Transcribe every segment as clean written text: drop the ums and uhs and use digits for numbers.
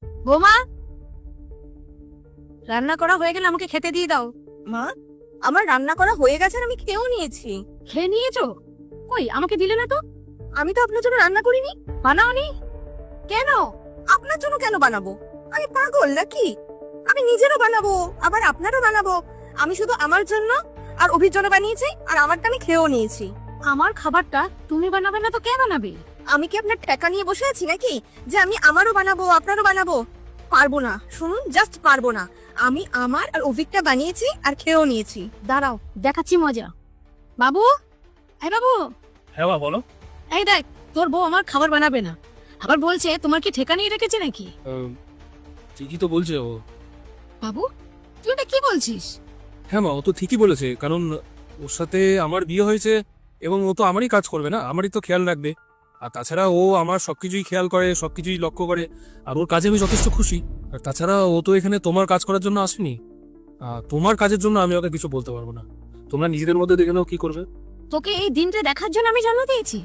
বৌমা, রান্না করা হয়ে গেলে আমাকে খেতে দিয়ে দাও। মা, আমার রান্না করা হয়ে গেছে আর আমি খেয়েও নিয়েছি। খেয়ে নিয়েছো? কই আমাকে দিলে না তো? আমি তো আপনার জন্য রান্না করিনি। বানাওনি কেন? আপনার জন্য কেন বানাবো? আমি পাগল নাকি? আমি নিজেরও বানাবো, আবার আপনারও বানাবো। আমি শুধু আমার জন্য আর অভির জন্য বানিয়েছি, আর আমারটা আমি খেয়েও নিয়েছি। আমার খাবারটা তুমি বানাবে না তো কে বানাবে? আমি কি আপনার টাকা নিয়ে বসে আছি নাকি যে আমি আমারও বানাবো আপনারও বানাবো? পারবো না, শুনুন, জাস্ট পারবো না। আমি আমার আর অভিকটা বানিয়েছি আর খেয়েও নিয়েছি। দাঁড়াও, দেখাচ্ছি মজা। বাবু, এই বাবু, হ্যাঁ মা বলো। এই দেখ, তোর বউ আমার খাবার বানাবে না, আবার বলছে তোমার কি ঠিকা নিয়ে রেখেছে নাকি? ঠিকই তো বলছে ও। বাবু, তুই এটা কি বলছিস? হ্যাঁ মা, ও তো ঠিকই বলেছে, কারণ ওর সাথে আমার বিয়ে হয়েছে এবং ও তো আমারই কাজ করবে না, আমারই তো খেয়াল রাখবে। আর তাছাড়া ও আমার সবকিছুই খেয়াল করে, সবকিছুই লক্ষ্য করে, আর ওর কাজে আমি যথেষ্ট খুশি। আর তাছাড়া ও তো এখানে তোমার কাজ করার জন্য আসেনি। তোমার কাজের জন্য আমি ওকে কিছু বলতে পারবো না। তোমরা নিজেদের মধ্যে দেখে নাও কি করবে। তোকে এই দিনটা দেখার জন্য আমি জন্ম দিয়েছি।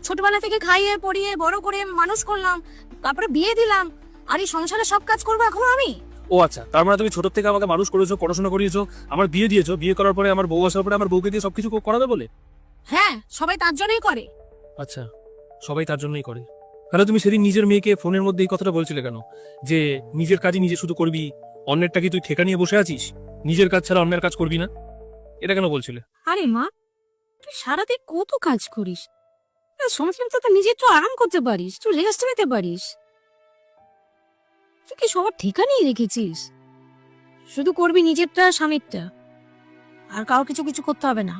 ছোটবেলা থেকে খাইয়ে পড়িয়ে বড় করে মানুষ করলাম, তারপরে বিয়ে দিলাম, আর এই সংসারে সব কাজ করবো এখন আমি? ও আচ্ছা, তার মানে তুমি ছোট থেকে আমাকে মানুষ করেছো, পড়াশোনা করিয়েছো, আমার বিয়ে দিয়েছো, বিয়ে করার পরে আমার বউ আসার পরে আমার বউকে দিয়ে সবকিছু করাবে বলে? হ্যাঁ, সবাই তার জন্যই করে। আচ্ছা, সবাই তার জন্যই করে। তাহলে তুমি সেদিন নিজের মেয়েকে ফোনের মধ্যে এই কথাটা বলছিলে কেন, যে নিজের কাজই নিজে শুধু করবি, অন্যেরটা কি তুই ঠেকা নিয়ে বসে আছিস, নিজের কাজ ছাড়া অন্যের কাজ করবি না? এটা কেন বলছিলে? আরে মা, তুই সারাদিন কত কাজ করিস, সংসার তো নিজে একটু আরাম করতে পারিস, তুই রেস্ট নিতে পারিস। তুই কি সবার ঠিকানাই রেখেছিস? শুধু করবি নিজেরটা, স্বামীরটা, আর কারো কিছু কিছু করতে হবে না।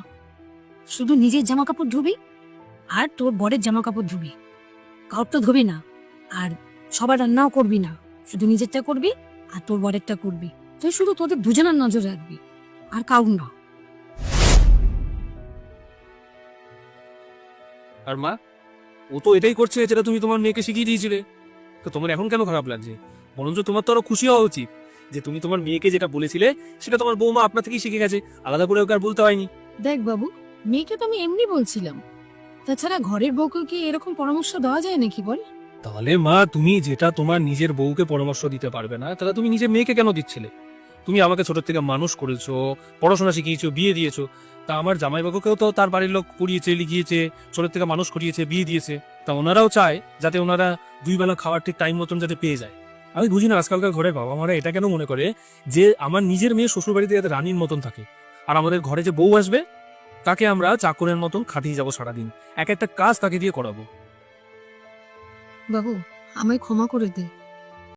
শুধু নিজের জামা কাপড় ধুবি আর তোর বরের জামা কাপড় ধুবি, কাউর তো ধুবি না। আর সবার রান্নাও করবি না, শুধু নিজেরটা করবি আর তোর বরেরটা করবি। তুই শুধু তোদের দুজনের নজর রাখবি, আর কাউর না। আর মা, ও তো এটাই করছে যেটা তুমি তোমার মেয়েকে শিখিয়ে দিয়েছিলে। তো তোমার এখন কেন খারাপ লাগছে? বরঞ্চ তোমার তো আরো খুশি হওয়া উচিত যে তুমি তোমার মেয়েকে যেটা বলেছিলে সেটা তোমার বৌমা আপনার থেকেই শিখে গেছে, আলাদা করে ওকে আর বলতে হয়নি। দেখ বাবু, মেয়েকে তো আমি এমনি বলছিলাম, তাছাড়া ঘরের বউকে কি এরকম পরামর্শ দেওয়া যায় নাকি বল? তাহলে মা, তুমি যেটা তোমার নিজের বউকে পরামর্শ দিতে পারবে না, তাহলে তুমি নিজের মেয়েকে কেন দিচ্ছিলে? তুমি আমাকে ছোট থেকে মানুষ করেছো, পড়াশোনা শিখিয়েছো, বিয়ে দিয়েছো। তা আমার জামাইবাবুকেও তো তার বাড়ির লোক পড়িয়েছে, লিখিয়েছে, ছোট থেকে মানুষ করিয়েছে, বিয়ে দিয়েছে। তা ওনারাও চায় যাতে ওনারা দুই বেলা খাওয়ার ঠিক টাইম মতন যাতে পেয়ে যায়। আমি বুঝি না আজকালকার ঘরের বাবা মারা এটা কেন মনে করে যে আমার নিজের মেয়ে শ্বশুর বাড়িতে যাতে রানীর মতন থাকে, আর আমাদের ঘরে যে বউ আসবে তাকে আমরা চাকরের মতন খাটিয়ে যাবো সারাদিন, এক একটা কাজ তাকে দিয়ে করাবো। বাবু, আমায় ক্ষমা করে দে।